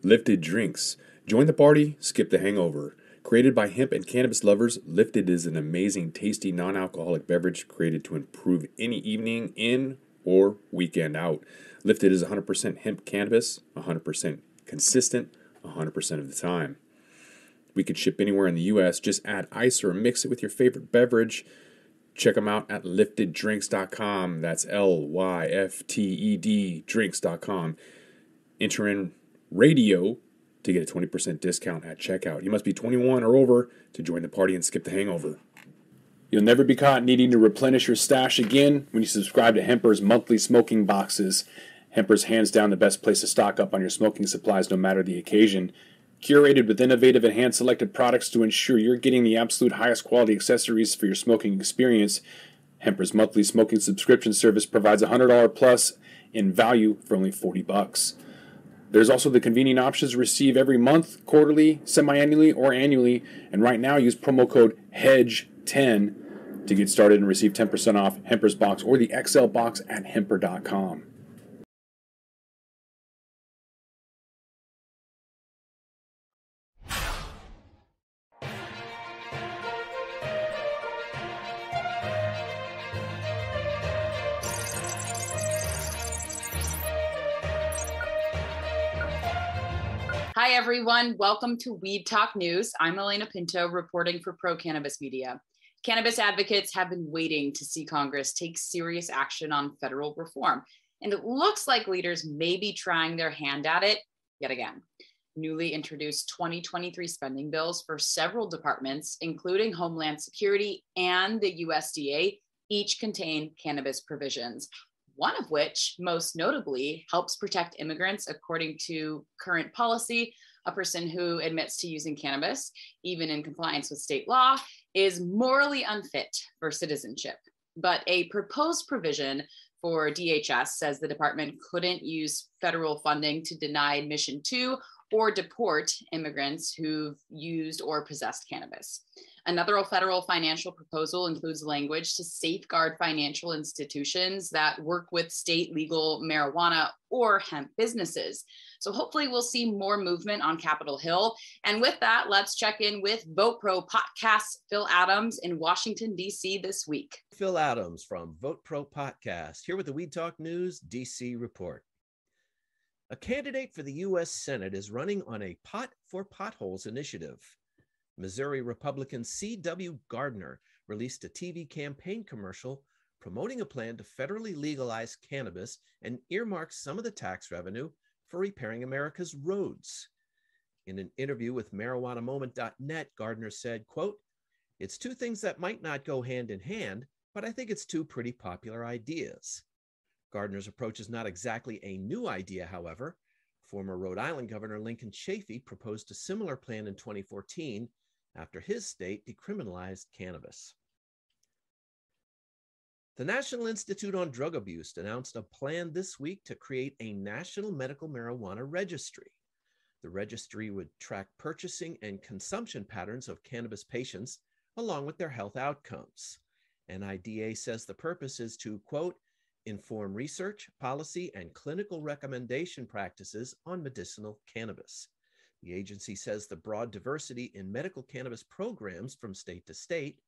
Lifted Drinks. Join the party, skip the hangover. Created by hemp and cannabis lovers, Lifted is an amazing, tasty, non alcoholic beverage created to improve any evening in or weekend out. Lifted is 100% hemp cannabis, 100% consistent, 100% of the time. We could ship anywhere in the U.S. Just add ice or mix it with your favorite beverage. Check them out at lifteddrinks.com. That's LYFTED drinks.com. Enter in radio to get a 20% discount at checkout. You must be 21 or over to join the party and skip the hangover. You'll never be caught needing to replenish your stash again when you subscribe to Hemper's monthly smoking boxes. Hemper's hands down the best place to stock up on your smoking supplies no matter the occasion. Curated with innovative and hand-selected products to ensure you're getting the absolute highest quality accessories for your smoking experience. Hemper's monthly smoking subscription service provides $100 plus in value for only $40. There's also the convenient options to receive every month, quarterly, semi-annually, or annually. And right now, use promo code HEDGE10 to get started and receive 10% off Hemper's box or the XL box at hemper.com. Hi, everyone. Welcome to Weed Talk News. I'm Elena Pinto, reporting for Pro Cannabis Media. Cannabis advocates have been waiting to see Congress take serious action on federal reform, and it looks like leaders may be trying their hand at it yet again. Newly introduced 2023 spending bills for several departments, including Homeland Security and the USDA, each contain cannabis provisions, one of which most notably helps protect immigrants. According to current policy, a person who admits to using cannabis, even in compliance with state law, is morally unfit for citizenship. But a proposed provision for DHS says the department couldn't use federal funding to deny admission to or deport immigrants who've used or possessed cannabis. Another federal financial proposal includes language to safeguard financial institutions that work with state legal marijuana or hemp businesses. So hopefully we'll see more movement on Capitol Hill. And with that, let's check in with Vote Pro Podcast Phil Adams in Washington, D.C. this week. Phil Adams from Vote Pro Podcast, here with the Weed Talk News D.C. report. A candidate for the U.S. Senate is running on a Pot for Potholes initiative. Missouri Republican C.W. Gardner released a TV campaign commercial promoting a plan to federally legalize cannabis and earmark some of the tax revenue for repairing America's roads. In an interview with MarijuanaMoment.net, Gardner said, quote, "It's two things that might not go hand in hand, but I think it's two pretty popular ideas." Gardner's approach is not exactly a new idea, however. Former Rhode Island Governor Lincoln Chafee proposed a similar plan in 2014 after his state decriminalized cannabis. The National Institute on Drug Abuse announced a plan this week to create a national medical marijuana registry. The registry would track purchasing and consumption patterns of cannabis patients along with their health outcomes. NIDA says the purpose is to, quote, "inform research, policy, and clinical recommendation practices on medicinal cannabis." The agency says the broad diversity in medical cannabis programs from state to state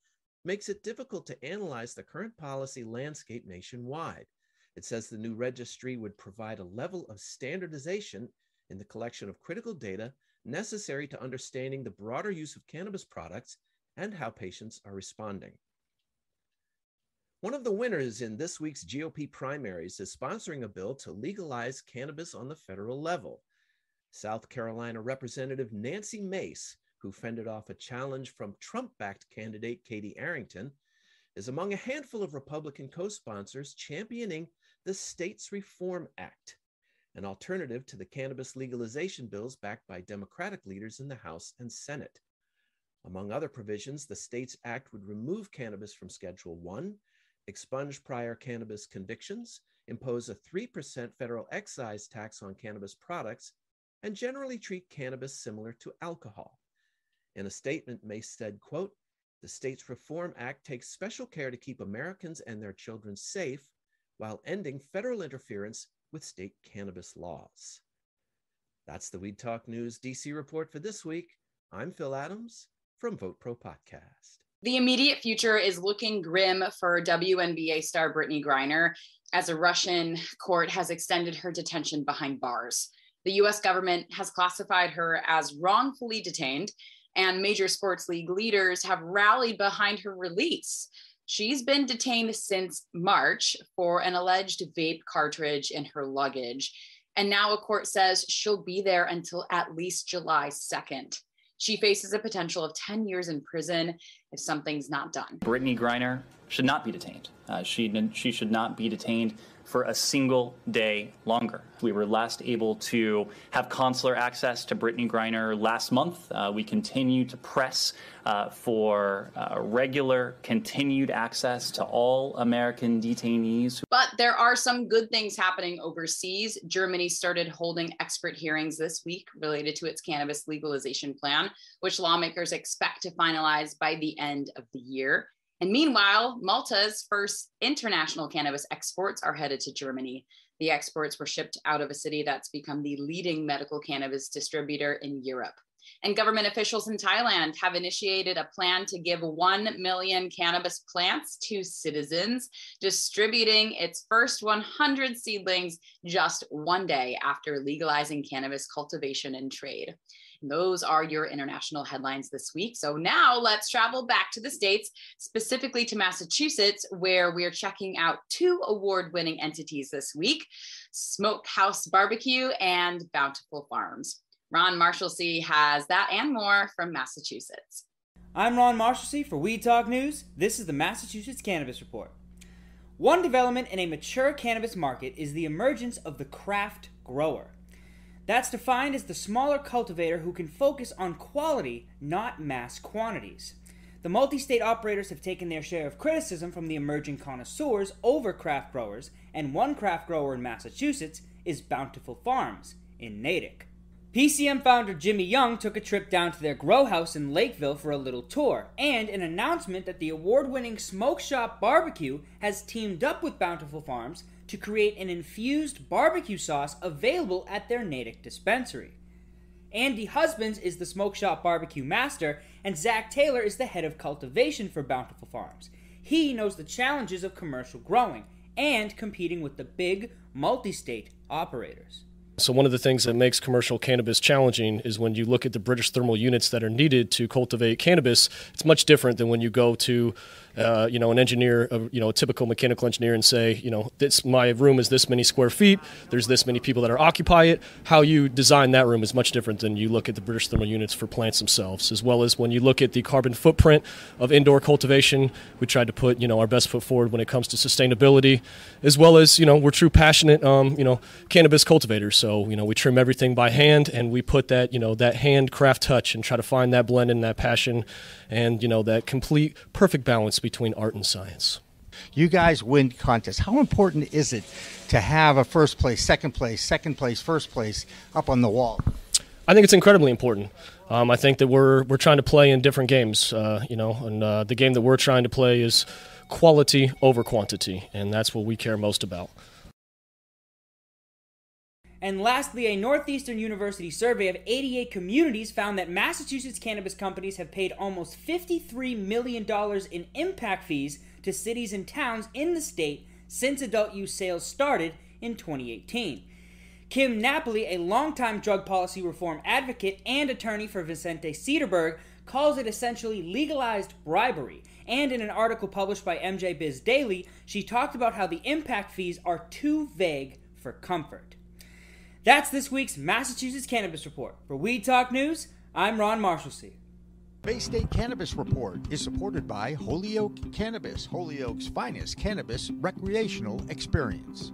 makes it difficult to analyze the current policy landscape nationwide. It says the new registry would provide a level of standardization in the collection of critical data necessary to understanding the broader use of cannabis products and how patients are responding. One of the winners in this week's GOP primaries is sponsoring a bill to legalize cannabis on the federal level. South Carolina Representative Nancy Mace, who fended off a challenge from Trump-backed candidate Katie Arrington, is among a handful of Republican co-sponsors championing the States Reform Act, an alternative to the cannabis legalization bills backed by Democratic leaders in the House and Senate. Among other provisions, the States Act would remove cannabis from Schedule 1, expunge prior cannabis convictions, impose a 3% federal excise tax on cannabis products, and generally treat cannabis similar to alcohol. In a statement, Mace said, quote, "The States Reform Act takes special care to keep Americans and their children safe while ending federal interference with state cannabis laws." That's the Weed Talk News DC report for this week. I'm Phil Adams from Vote Pro Podcast. The immediate future is looking grim for WNBA star Brittany Griner as a Russian court has extended her detention behind bars. The U.S. government has classified her as wrongfully detained, and major sports league leaders have rallied behind her release. She's been detained since March for an alleged vape cartridge in her luggage. And now a court says she'll be there until at least July 2nd. She faces a potential of 10 years in prison if something's not done. Brittany Griner should not be detained. She should not be detained for a single day longer. We were last able to have consular access to Brittany Griner last month. We continue to press for regular, continued access to all American detainees. But there are some good things happening overseas. Germany started holding expert hearings this week related to its cannabis legalization plan, which lawmakers expect to finalize by the end of the year. And meanwhile, Malta's first international cannabis exports are headed to Germany. The exports were shipped out of a city that's become the leading medical cannabis distributor in Europe. And government officials in Thailand have initiated a plan to give 1 million cannabis plants to citizens, distributing its first 100 seedlings just one day after legalizing cannabis cultivation and trade. Those are your international headlines this week. So now let's travel back to the States, specifically to Massachusetts, where we're checking out two award-winning entities this week, Smokehouse Barbecue and Bountiful Farms. Ron Marshalsea has that and more from Massachusetts. I'm Ron Marshalsea for Weed Talk News. This is the Massachusetts Cannabis Report. One development in a mature cannabis market is the emergence of the craft grower. That's defined as the smaller cultivator who can focus on quality, not mass quantities. The multi-state operators have taken their share of criticism from the emerging connoisseurs over craft growers, and one craft grower in Massachusetts is Bountiful Farms in Natick. PCM founder Jimmy Young took a trip down to their grow house in Lakeville for a little tour, and an announcement that the award-winning Smoke Shop Barbecue has teamed up with Bountiful Farms to create an infused barbecue sauce available at their Natick dispensary. Andy Husbands is the Smoke Shop Barbecue master, and Zach Taylor is the head of cultivation for Bountiful Farms. He knows the challenges of commercial growing and competing with the big multi-state operators. So one of the things that makes commercial cannabis challenging is when you look at the British thermal units that are needed to cultivate cannabis, it's much different than when you go to an engineer, a typical mechanical engineer and say, my room is this many square feet, there's this many people that are occupy it. How you design that room is much different than you look at the British thermal units for plants themselves, as well as when you look at the carbon footprint of indoor cultivation. We tried to put, our best foot forward when it comes to sustainability, as well as, we're true passionate, cannabis cultivators. So, we trim everything by hand, and we put that, that handcraft touch and try to find that blend and that passion and, that complete perfect balance between art and science. You guys win contests. How important is it to have a first place, second place, first place up on the wall? I think it's incredibly important. I think that we're trying to play in different games, and the game that we're trying to play is quality over quantity, and that's what we care most about. And lastly, a Northeastern University survey of 88 communities found that Massachusetts cannabis companies have paid almost $53 million in impact fees to cities and towns in the state since adult use sales started in 2018. Kim Napoli, a longtime drug policy reform advocate and attorney for Vicente Cederberg, calls it essentially legalized bribery. And in an article published by MJ Biz Daily, she talked about how the impact fees are too vague for comfort. That's this week's Massachusetts Cannabis Report. For Weed Talk News, I'm Ron Marshalsea. Bay State Cannabis Report is supported by Holyoke Cannabis, Holyoke's finest cannabis recreational experience.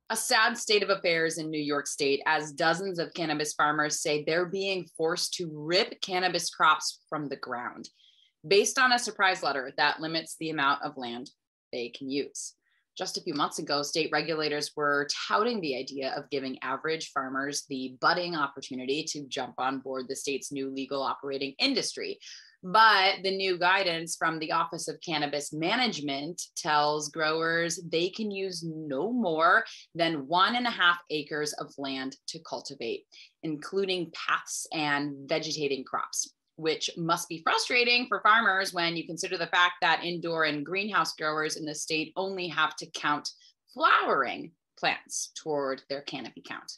A sad state of affairs in New York State as dozens of cannabis farmers say they're being forced to rip cannabis crops from the ground, based on a surprise letter that limits the amount of land they can use. Just a few months ago, state regulators were touting the idea of giving average farmers the budding opportunity to jump on board the state's new legal operating industry. But the new guidance from the Office of Cannabis Management tells growers they can use no more than 1.5 acres of land to cultivate, including paths and vegetating crops, which must be frustrating for farmers when you consider the fact that indoor and greenhouse growers in the state only have to count flowering plants toward their canopy count.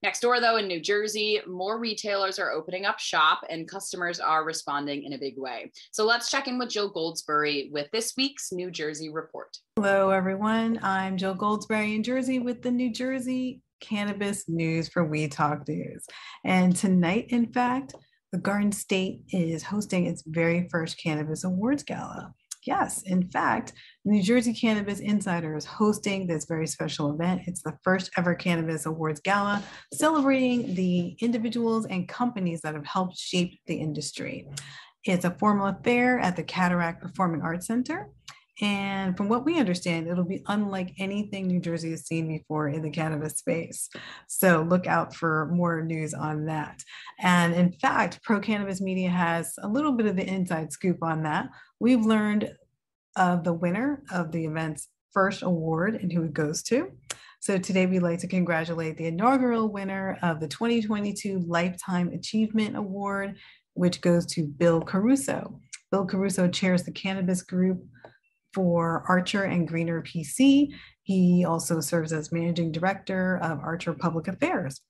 Next door, though, in New Jersey, more retailers are opening up shop and customers are responding in a big way. So let's check in with Jill Goldsberry with this week's New Jersey report. Hello, everyone. I'm Jill Goldsberry in Jersey with the New Jersey Cannabis News for We Talk News. And tonight, in fact, the Garden State is hosting its very first Cannabis Awards Gala. Yes, in fact, New Jersey Cannabis Insider is hosting this very special event. It's the first ever Cannabis Awards Gala, celebrating the individuals and companies that have helped shape the industry. It's a formal affair at the Cataract Performing Arts Center. And from what we understand, it'll be unlike anything New Jersey has seen before in the cannabis space. So look out for more news on that. And in fact, Pro Cannabis Media has a little bit of the inside scoop on that. We've learned of the winner of the event's first award and who it goes to. So today we'd like to congratulate the inaugural winner of the 2022 Lifetime Achievement Award, which goes to Bill Caruso. Bill Caruso chairs the cannabis group for Archer and Greener PC. He also serves as managing director of Archer Public Affairs.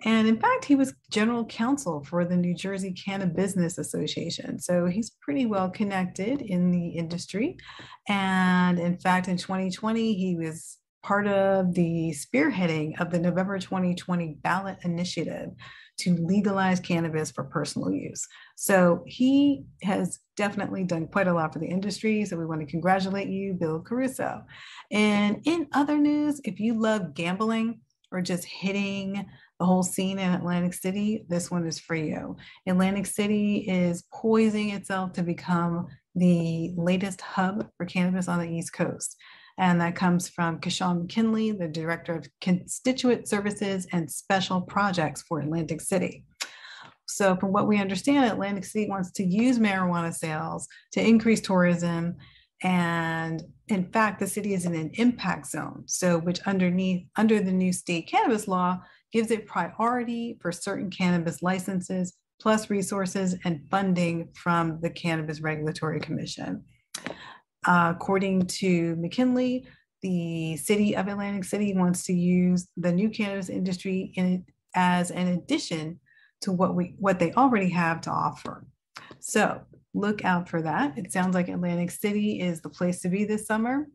And in fact, he was general counsel for the New Jersey Cannabis Association. So he's pretty well connected in the industry. And in fact, in 2020, he was part of the spearheading of the November 2020 ballot initiative to legalize cannabis for personal use. So he has definitely done quite a lot for the industry. So we want to congratulate you, Bill Caruso. And in other news, if you love gambling or just hitting the whole scene in Atlantic City, this one is for you. Atlantic City is poising itself to become the latest hub for cannabis on the East Coast. And that comes from Kashawn McKinley, the Director of Constituent Services and Special Projects for Atlantic City. So from what we understand, Atlantic City wants to use marijuana sales to increase tourism. And in fact, the city is in an impact zone, so which under the new state cannabis law gives it priority for certain cannabis licenses, plus resources and funding from the Cannabis Regulatory Commission. According to McKinley, the city of Atlantic City wants to use the new cannabis industry as an addition to what they already have to offer. So look out for that. It sounds like Atlantic City is the place to be this summer.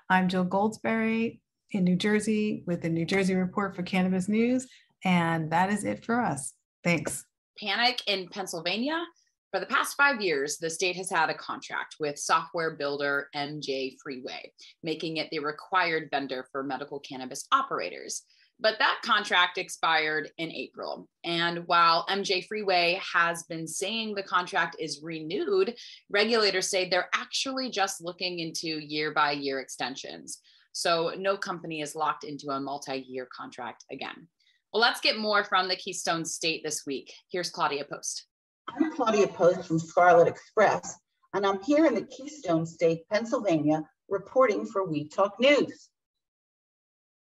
I'm Jill Goldsberry in New Jersey with the New Jersey Report for Cannabis News, and that is it for us. Thanks. Panic in Pennsylvania. For the past 5 years, the state has had a contract with software builder MJ Freeway, making it the required vendor for medical cannabis operators. But that contract expired in April. And while MJ Freeway has been saying the contract is renewed, regulators say they're actually just looking into year-by-year extensions. So no company is locked into a multi-year contract again. Well, let's get more from the Keystone State this week. Here's Claudia Post. I'm Claudia Post from Scarlet Express, and I'm here in the Keystone State, Pennsylvania, reporting for We Talk News.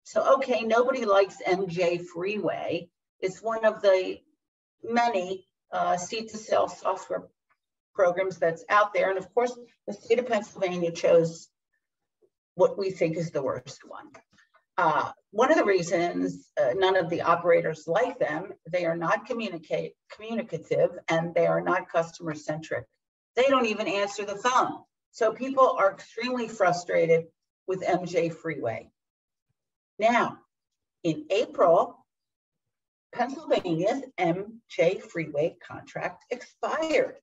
So, okay, nobody likes MJ Freeway. It's one of the many seed-to-sell software programs that's out there. And of course, the state of Pennsylvania chose what we think is the worst one. One of the reasons none of the operators like them, they are not communicative and they are not customer centric. They don't even answer the phone. So people are extremely frustrated with MJ Freeway. Now, in April, Pennsylvania's MJ Freeway contract expired.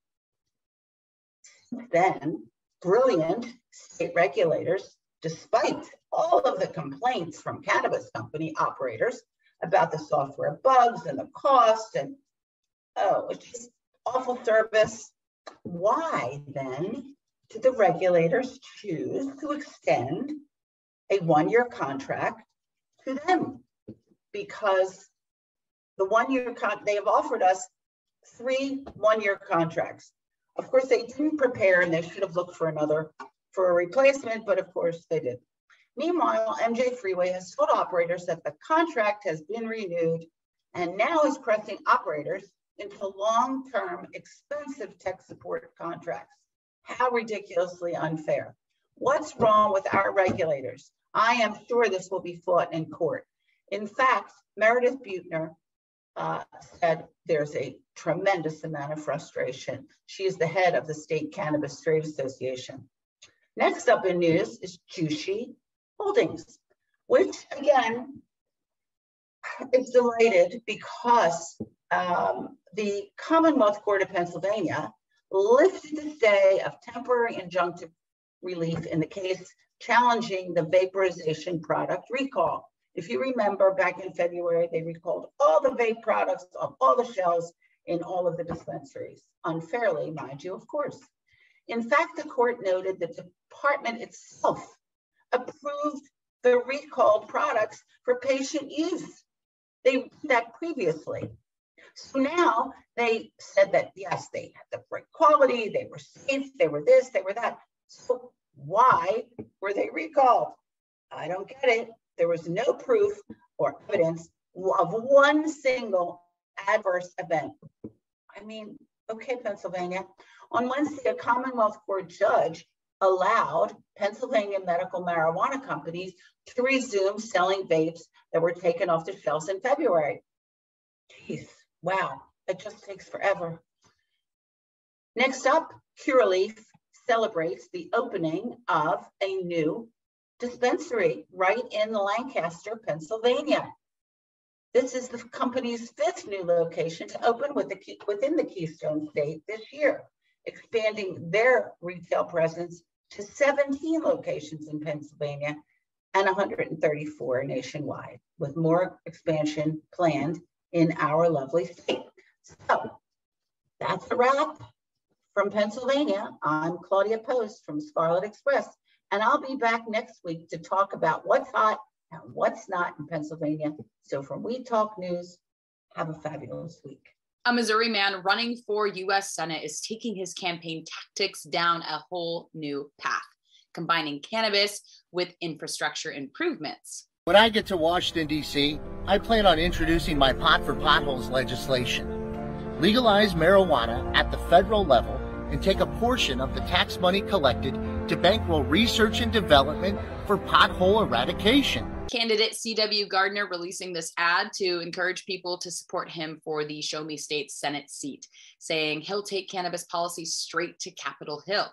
Then, brilliant state regulators, despite all of the complaints from cannabis company operators about the software bugs and the cost and, it's just awful service. Why then did the regulators choose to extend a one-year contract to them? Because the one-year they have offered us 3 one-year contracts. Of course, they didn't prepare and they should have looked for a replacement, but of course they did. Meanwhile, MJ Freeway has told operators that the contract has been renewed and now is pressing operators into long-term, expensive tech support contracts. How ridiculously unfair. What's wrong with our regulators? I am sure this will be fought in court. In fact, Meredith Buettner said there's a tremendous amount of frustration. She is the head of the State Cannabis Trade Association. Next up in news is Jushi Holdings, which again is delighted because the Commonwealth Court of Pennsylvania lifted the stay of temporary injunctive relief in the case challenging the vaporization product recall. If you remember, back in February, they recalled all the vape products off all the shelves in all of the dispensaries, unfairly, mind you, of course. In fact, the court noted that the department itself approved the recalled products for patient use. They did that previously. So now they said that, yes, they had the great quality, they were safe, they were this, they were that. So why were they recalled? I don't get it. There was no proof or evidence of one single adverse event. I mean, okay, Pennsylvania. On Wednesday, a Commonwealth Court judge allowed Pennsylvania medical marijuana companies to resume selling vapes that were taken off the shelves in February. Jeez, wow, it just takes forever. Next up, Curaleaf celebrates the opening of a new dispensary right in Lancaster, Pennsylvania. This is the company's 5th new location to open within the Keystone State this year, expanding their retail presence to 17 locations in Pennsylvania and 134 nationwide, with more expansion planned in our lovely state. So that's a wrap from Pennsylvania. I'm Claudia Post from Scarlet Express, and I'll be back next week to talk about what's hot and what's not in Pennsylvania. So from We Talk News, have a fabulous week. A Missouri man running for U.S. Senate is taking his campaign tactics down a whole new path, combining cannabis with infrastructure improvements. When I get to Washington, D.C., I plan on introducing my Pot for Potholes legislation. Legalize marijuana at the federal level and take a portion of the tax money collected to bankroll research and development for pothole eradication. Candidate C.W. Gardner releasing this ad to encourage people to support him for the Show Me State Senate seat, saying he'll take cannabis policy straight to Capitol Hill.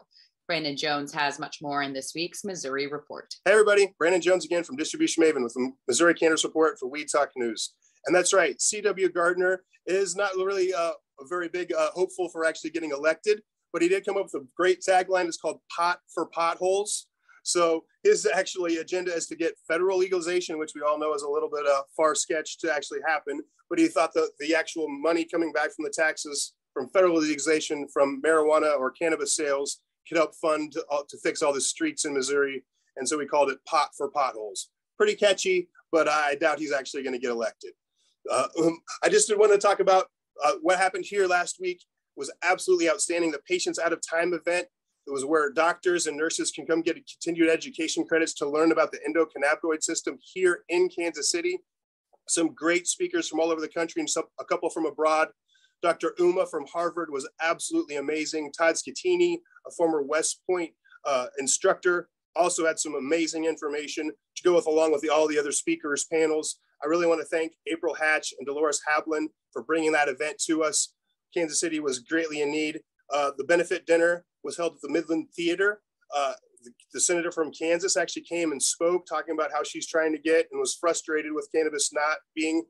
Brandon Jones has much more in this week's Missouri Report. Hey everybody, Brandon Jones again from Distribution Maven with the Missouri Cannabis Report for Weed Talk News. And that's right, C.W. Gardner is not really a very big hopeful for actually getting elected, but he did come up with a great tagline. It's called Pot for Potholes. So his actually agenda is to get federal legalization, which we all know is a little bit far-fetched to actually happen. But he thought that the actual money coming back from the taxes from federal legalization from marijuana or cannabis sales could help fund to fix all the streets in Missouri. And so we called it Pot for Potholes. Pretty catchy, but I doubt he's actually going to get elected. I just did want to talk about what happened here last week. Was absolutely outstanding. The Patients Out of Time event. It was where doctors and nurses can come get continued education credits to learn about the endocannabinoid system here in Kansas City. Some great speakers from all over the country and a couple from abroad. Dr. Uma from Harvard was absolutely amazing. Todd Scatini, a former West Point instructor, also had some amazing information to go with along with all the other speakers panels. I really want to thank April Hatch and Dolores Hablin for bringing that event to us. Kansas City was greatly in need. The benefit dinner was held at the Midland Theater. The senator from Kansas actually came and spoke, talking about how she's trying to get and was frustrated with cannabis not being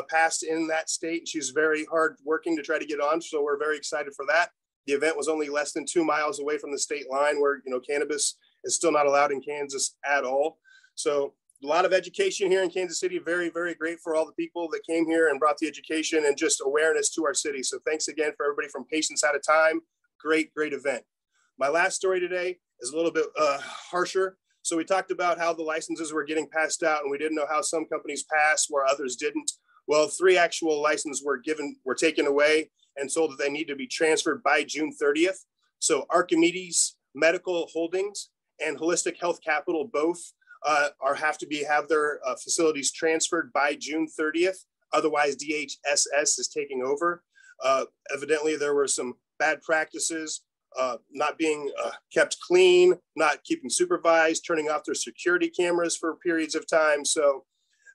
passed in that state. She's very hard working to try to get on, so we're very excited for that. The event was only less than 2 miles away from the state line where, cannabis is still not allowed in Kansas at all. So a lot of education here in Kansas City. Very, very great for all the people that came here and brought the education and just awareness to our city. So thanks again for everybody from Patients Out of Time. Great, great event. My last story today is a little bit harsher. So we talked about how the licenses were getting passed out and we didn't know how some companies passed where others didn't. Well, 3 actual licenses were taken away and told that they need to be transferred by June 30th. So Archimedes Medical Holdings and Holistic Health Capital both have their facilities transferred by June 30th. Otherwise, DHSS is taking over. Evidently, there were some bad practices, not being kept clean, not keeping supervised, turning off their security cameras for periods of time. So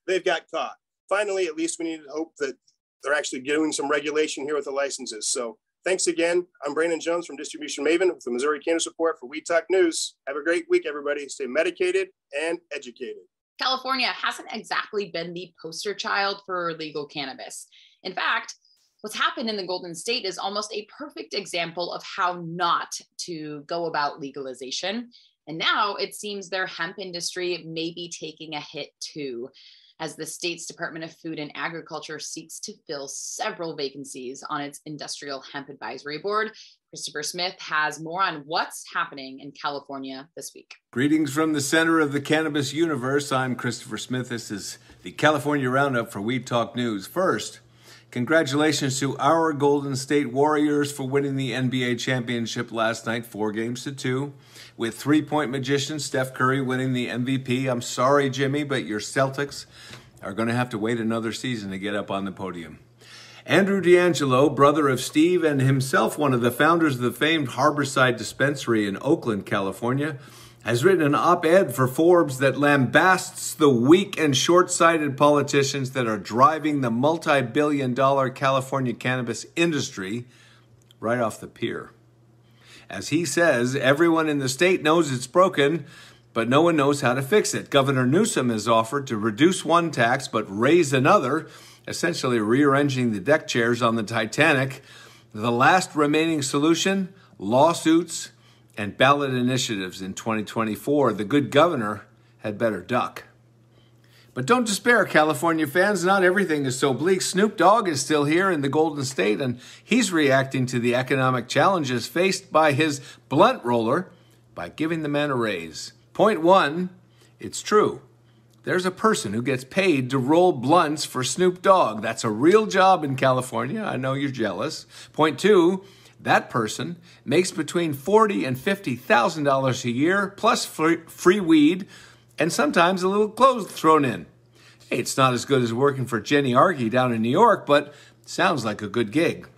they've got caught. Finally, at least we need to hope that they're actually doing some regulation here with the licenses. So thanks again. I'm Brandon Jones from Distribution Maven with the Missouri Cannabis Report for Weed Talk News. Have a great week, everybody. Stay medicated and educated. California hasn't exactly been the poster child for legal cannabis. In fact, what's happened in the Golden State is almost a perfect example of how not to go about legalization. And now it seems their hemp industry may be taking a hit too, as the state's Department of Food and Agriculture seeks to fill several vacancies on its Industrial Hemp Advisory Board. Christopher Smith has more on what's happening in California this week. Greetings from the center of the cannabis universe. I'm Christopher Smith. This is the California Roundup for Weed Talk News. First, congratulations to our Golden State Warriors for winning the NBA championship last night, 4-2, with three-point magician Steph Curry winning the MVP. I'm sorry, Jimmy, but your Celtics are going to have to wait another season to get up on the podium. Andrew D'Angelo, brother of Steve and himself one of the founders of the famed Harborside Dispensary in Oakland, California, has written an op-ed for Forbes that lambasts the weak and short-sighted politicians that are driving the multi-billion-dollar California cannabis industry right off the pier. As he says, everyone in the state knows it's broken, but no one knows how to fix it. Governor Newsom has offered to reduce one tax but raise another, essentially rearranging the deck chairs on the Titanic. The last remaining solution, lawsuits and ballot initiatives in 2024. The good governor had better duck. But don't despair, California fans. Not everything is so bleak. Snoop Dogg is still here in the Golden State, and he's reacting to the economic challenges faced by his blunt roller by giving the man a raise. Point one, it's true. There's a person who gets paid to roll blunts for Snoop Dogg. That's a real job in California. I know you're jealous. Point two, that person makes between $40,000 and $50,000 a year, plus free weed, and sometimes a little clothes thrown in. Hey, it's not as good as working for Jenny Argy down in New York, but sounds like a good gig.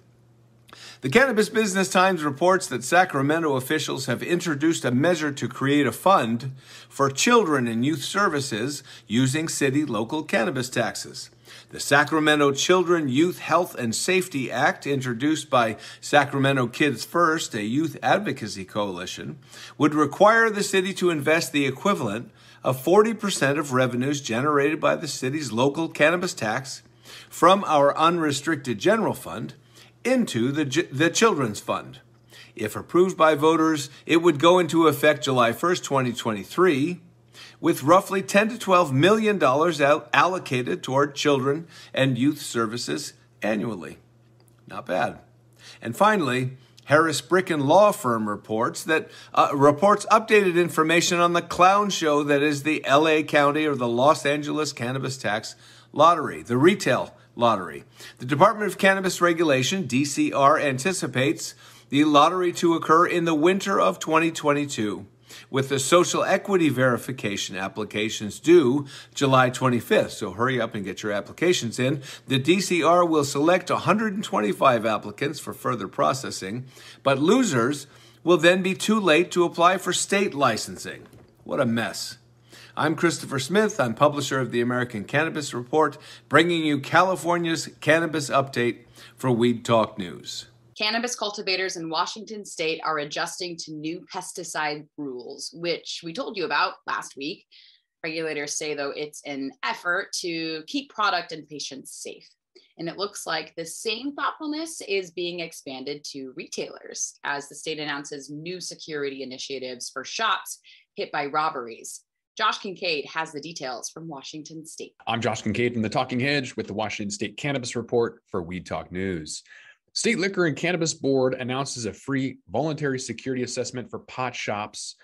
The Cannabis Business Times reports that Sacramento officials have introduced a measure to create a fund for children and youth services using city local cannabis taxes. The Sacramento Children, Youth, Health, and Safety Act, introduced by Sacramento Kids First, a youth advocacy coalition, would require the city to invest the equivalent of 40% of revenues generated by the city's local cannabis tax from our unrestricted general fund into the Children's Fund. If approved by voters, it would go into effect July 1st, 2023, with roughly $10 to $12 million allocated toward children and youth services annually. Not bad. And finally, Harris Bricken Law Firm reports updated information on the clown show that is the LA County or the Los Angeles Cannabis Tax Lottery, the retail lottery. The Department of Cannabis Regulation, DCR, anticipates the lottery to occur in the winter of 2022, with the social equity verification applications due July 25th. So hurry up and get your applications in. The DCR will select 125 applicants for further processing, but losers will then be too late to apply for state licensing. What a mess. I'm Christopher Smith. I'm publisher of the American Cannabis Report, bringing you California's cannabis update for Weed Talk News. Cannabis cultivators in Washington state are adjusting to new pesticide rules, which we told you about last week. Regulators say, though, it's an effort to keep product and patients safe. And it looks like the same thoughtfulness is being expanded to retailers as the state announces new security initiatives for shops hit by robberies. Josh Kincaid has the details from Washington State. I'm Josh Kincaid from the Talking Hedge with the Washington State Cannabis Report for Weed Talk News. State Liquor and Cannabis Board announces a free voluntary security assessment for pot shops.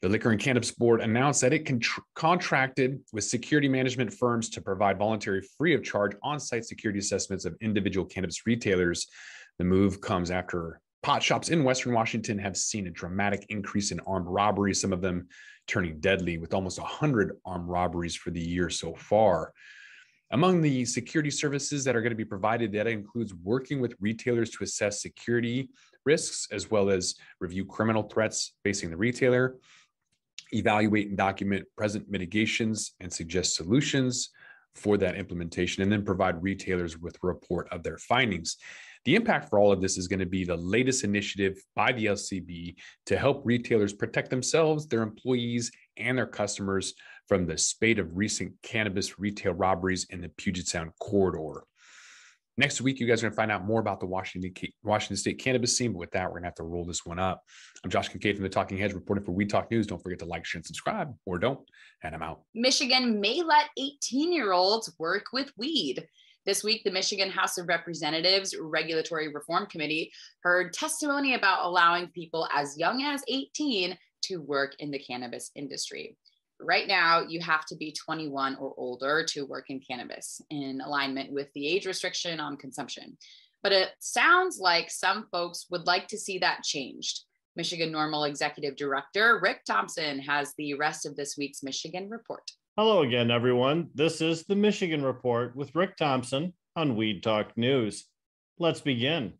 The Liquor and Cannabis Board announced that it contracted with security management firms to provide voluntary free of charge on-site security assessments of individual cannabis retailers. The move comes after Pot shops in Western Washington have seen a dramatic increase in armed robberies, some of them turning deadly, with almost 100 armed robberies for the year so far. Among the security services that are going to be provided, that includes working with retailers to assess security risks, as well as review criminal threats facing the retailer, evaluate and document present mitigations and suggest solutions for that implementation, and then provide retailers with a report of their findings. The impact for all of this is going to be the latest initiative by the LCB to help retailers protect themselves, their employees, and their customers from the spate of recent cannabis retail robberies in the Puget Sound corridor. Next week, you guys are going to find out more about the Washington State cannabis scene. But with that, we're going to have to roll this one up. I'm Josh Kincaid from the Talking Heads, reporting for Weed Talk News. Don't forget to like, share, and subscribe, or don't. And I'm out. Michigan may let 18-year-olds work with weed. This week, the Michigan House of Representatives Regulatory Reform Committee heard testimony about allowing people as young as 18 to work in the cannabis industry. Right now, you have to be 21 or older to work in cannabis, in alignment with the age restriction on consumption. But it sounds like some folks would like to see that changed. Michigan Normal Executive Director Rick Thompson has the rest of this week's Michigan Report. Hello again, everyone. This is the Michigan Report with Rick Thompson on Weed Talk News. Let's begin.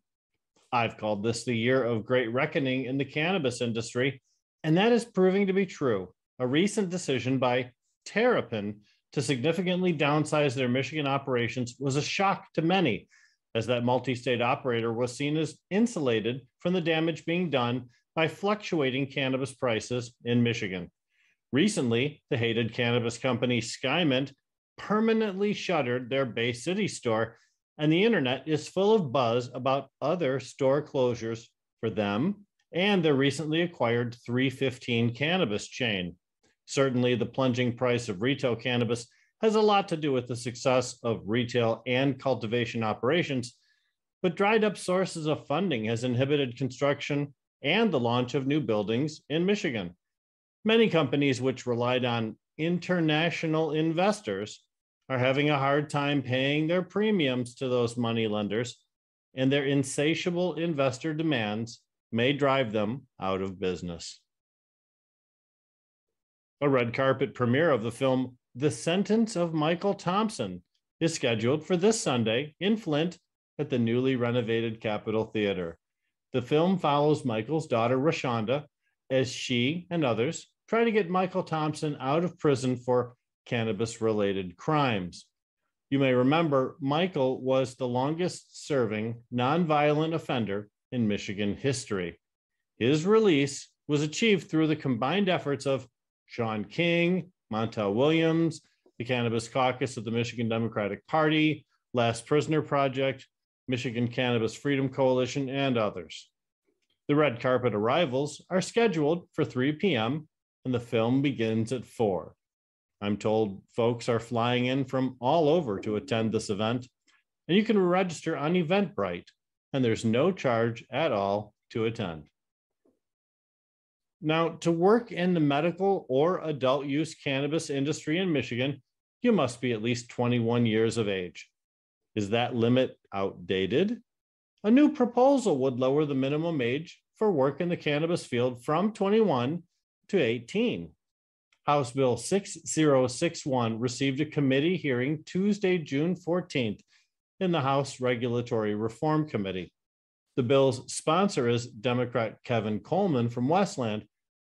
I've called this the year of great reckoning in the cannabis industry, and that is proving to be true. A recent decision by Terrapin to significantly downsize their Michigan operations was a shock to many, as that multi-state operator was seen as insulated from the damage being done by fluctuating cannabis prices in Michigan. Recently, the hated cannabis company Skymint permanently shuttered their Bay City store, and the internet is full of buzz about other store closures for them and their recently acquired 315 cannabis chain. Certainly, the plunging price of retail cannabis has a lot to do with the success of retail and cultivation operations, but dried up sources of funding has inhibited construction and the launch of new buildings in Michigan. Many companies which relied on international investors are having a hard time paying their premiums to those money lenders, and their insatiable investor demands may drive them out of business. A red carpet premiere of the film The Sentence of Michael Thompson is scheduled for this Sunday in Flint at the newly renovated Capitol Theater. The film follows Michael's daughter, Rashonda, as she and others try to get Michael Thompson out of prison for cannabis-related crimes. You may remember Michael was the longest-serving nonviolent offender in Michigan history. His release was achieved through the combined efforts of Sean King, Montel Williams, the Cannabis Caucus of the Michigan Democratic Party, Last Prisoner Project, Michigan Cannabis Freedom Coalition, and others. The red carpet arrivals are scheduled for 3 p.m., and the film begins at 4. I'm told folks are flying in from all over to attend this event, and you can register on Eventbrite, and there's no charge at all to attend. Now, to work in the medical or adult use cannabis industry in Michigan, you must be at least 21 years of age. Is that limit outdated? A new proposal would lower the minimum age for work in the cannabis field from 21 to 18. House Bill 6061 received a committee hearing Tuesday, June 14th in the House Regulatory Reform Committee. The bill's sponsor is Democrat Kevin Coleman from Westland,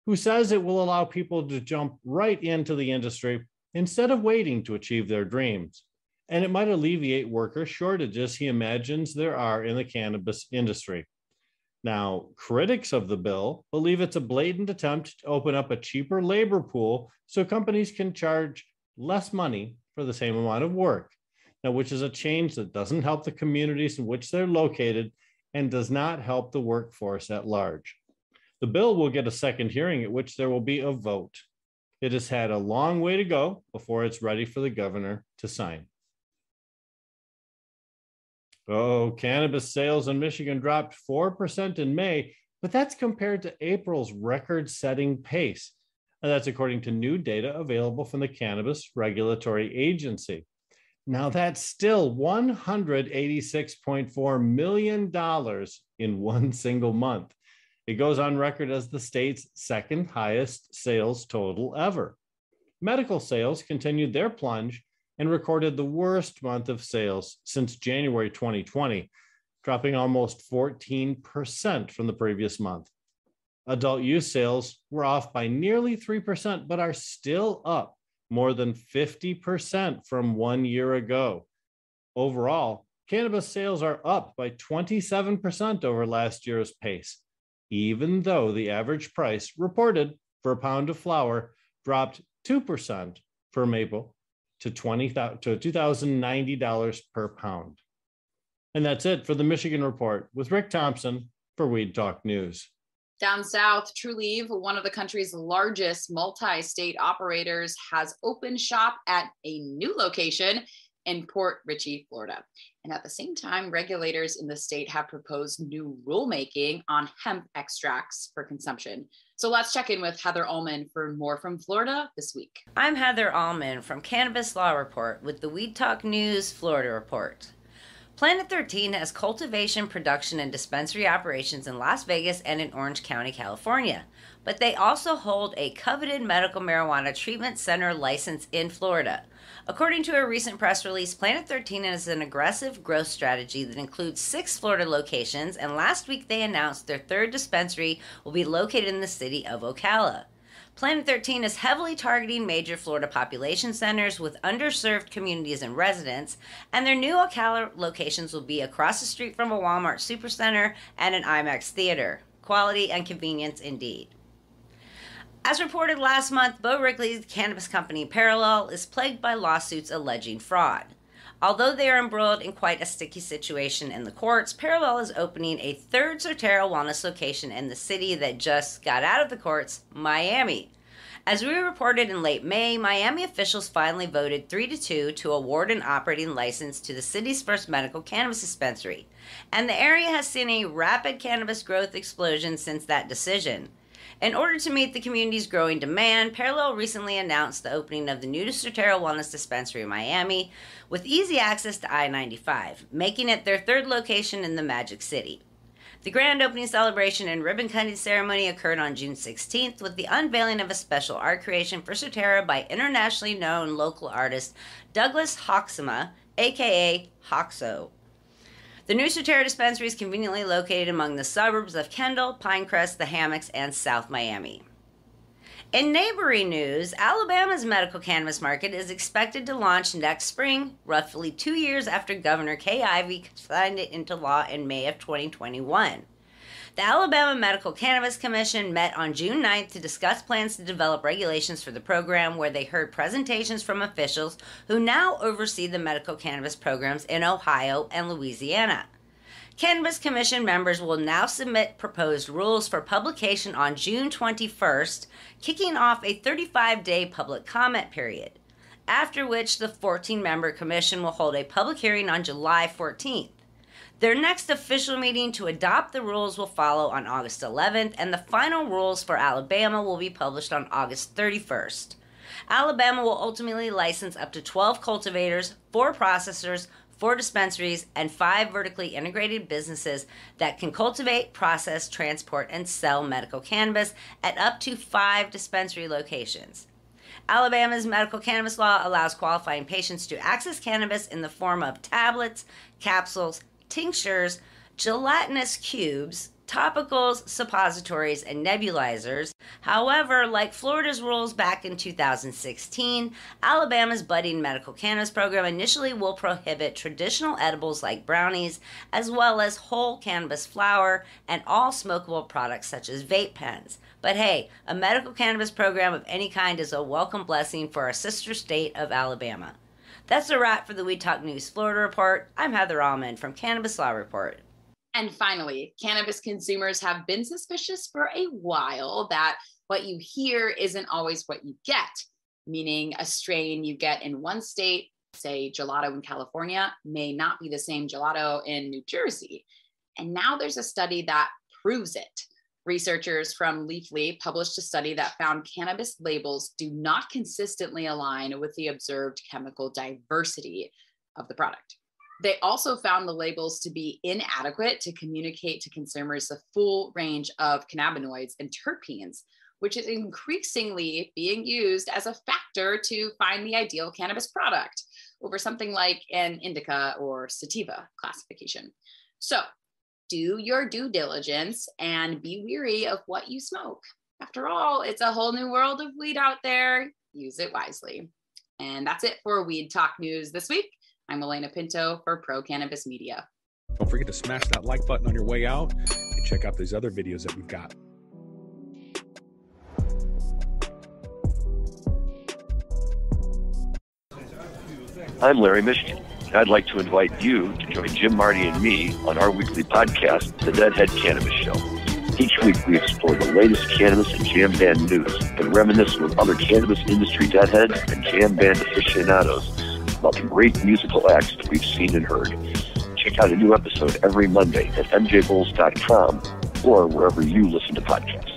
who says it will allow people to jump right into the industry instead of waiting to achieve their dreams. And it might alleviate worker shortages he imagines there are in the cannabis industry. Now, critics of the bill believe it's a blatant attempt to open up a cheaper labor pool so companies can charge less money for the same amount of work. Now, which is a change that doesn't help the communities in which they're located and does not help the workforce at large. The bill will get a second hearing at which there will be a vote. It has had a long way to go before it's ready for the governor to sign. Oh, cannabis sales in Michigan dropped 4% in May, but that's compared to April's record-setting pace. And that's according to new data available from the Cannabis Regulatory Agency. Now, that's still $186.4 million in one single month. It goes on record as the state's second highest sales total ever. Medical sales continued their plunge and recorded the worst month of sales since January 2020, dropping almost 14% from the previous month. Adult use sales were off by nearly 3%, but are still up more than 50% from 1 year ago. Overall, cannabis sales are up by 27% over last year's pace, even though the average price reported for a pound of flower dropped 2% for maple to $2,090 per pound. And that's it for the Michigan Report with Rick Thompson for Weed Talk News. Down south, Trulieve, one of the country's largest multi-state operators, has opened shop at a new location in Port Richey, Florida. And at the same time, regulators in the state have proposed new rulemaking on hemp extracts for consumption. So let's check in with Heather Allman for more from Florida this week. I'm Heather Allman from Cannabis Law Report with the Weed Talk News Florida Report. Planet 13 has cultivation, production, and dispensary operations in Las Vegas and in Orange County, California. But they also hold a coveted medical marijuana treatment center license in Florida. According to a recent press release, Planet 13 has an aggressive growth strategy that includes 6 Florida locations, and last week they announced their third dispensary will be located in the city of Ocala. Planet 13 is heavily targeting major Florida population centers with underserved communities and residents, and their new Ocala locations will be across the street from a Walmart Supercenter and an IMAX theater. Quality and convenience indeed. As reported last month, Bo Wrigley's cannabis company Parallel is plagued by lawsuits alleging fraud. Although they are embroiled in quite a sticky situation in the courts, Parallel is opening a third Soterra Wellness location in the city that just got out of the courts, Miami. As we reported in late May, Miami officials finally voted 3-2 to award an operating license to the city's first medical cannabis dispensary, and the area has seen a rapid cannabis growth explosion since that decision. In order to meet the community's growing demand, Parallel recently announced the opening of the new Soterra Wellness Dispensary in Miami with easy access to I-95, making it their third location in the Magic City. The grand opening celebration and ribbon-cutting ceremony occurred on June 16th with the unveiling of a special art creation for Soterra by internationally known local artist Douglas Hoxema, aka Hoxo. The new Soterra dispensary is conveniently located among the suburbs of Kendall, Pinecrest, the Hammocks, and South Miami. In neighboring news, Alabama's medical cannabis market is expected to launch next spring, roughly 2 years after Governor Kay Ivey signed it into law in May of 2021. The Alabama Medical Cannabis Commission met on June 9th to discuss plans to develop regulations for the program, where they heard presentations from officials who now oversee the medical cannabis programs in Ohio and Louisiana. Cannabis Commission members will now submit proposed rules for publication on June 21st, kicking off a 35-day public comment period, after which the 14-member commission will hold a public hearing on July 14th. Their next official meeting to adopt the rules will follow on August 11th, and the final rules for Alabama will be published on August 31st. Alabama will ultimately license up to 12 cultivators, 4 processors, 4 dispensaries, and 5 vertically integrated businesses that can cultivate, process, transport, and sell medical cannabis at up to 5 dispensary locations. Alabama's medical cannabis law allows qualifying patients to access cannabis in the form of tablets, capsules, tinctures, gelatinous cubes, topicals, suppositories, and nebulizers. However, like Florida's rules back in 2016, Alabama's budding medical cannabis program initially will prohibit traditional edibles like brownies, as well as whole cannabis flower and all smokable products such as vape pens. But hey, a medical cannabis program of any kind is a welcome blessing for our sister state of Alabama. That's a wrap for the Weed Talk News Florida Report. I'm Heather Allman from Cannabis Law Report. And finally, cannabis consumers have been suspicious for a while that what you hear isn't always what you get, meaning a strain you get in one state, say gelato in California, may not be the same gelato in New Jersey. And now there's a study that proves it. Researchers from Leafly published a study that found cannabis labels do not consistently align with the observed chemical diversity of the product. They also found the labels to be inadequate to communicate to consumers the full range of cannabinoids and terpenes, which is increasingly being used as a factor to find the ideal cannabis product over something like an indica or sativa classification. So do your due diligence and be wary of what you smoke. After all, it's a whole new world of weed out there. Use it wisely. And that's it for Weed Talk News this week. I'm Elena Pinto for Pro Cannabis Media. Don't forget to smash that like button on your way out and check out these other videos that we've got. I'm Larry Michigan. I'd like to invite you to join Jim, Marty, and me on our weekly podcast, The Deadhead Cannabis Show. Each week we explore the latest cannabis and jam band news and reminisce with other cannabis industry deadheads and jam band aficionados about the great musical acts that we've seen and heard. Check out a new episode every Monday at mjbulls.com or wherever you listen to podcasts.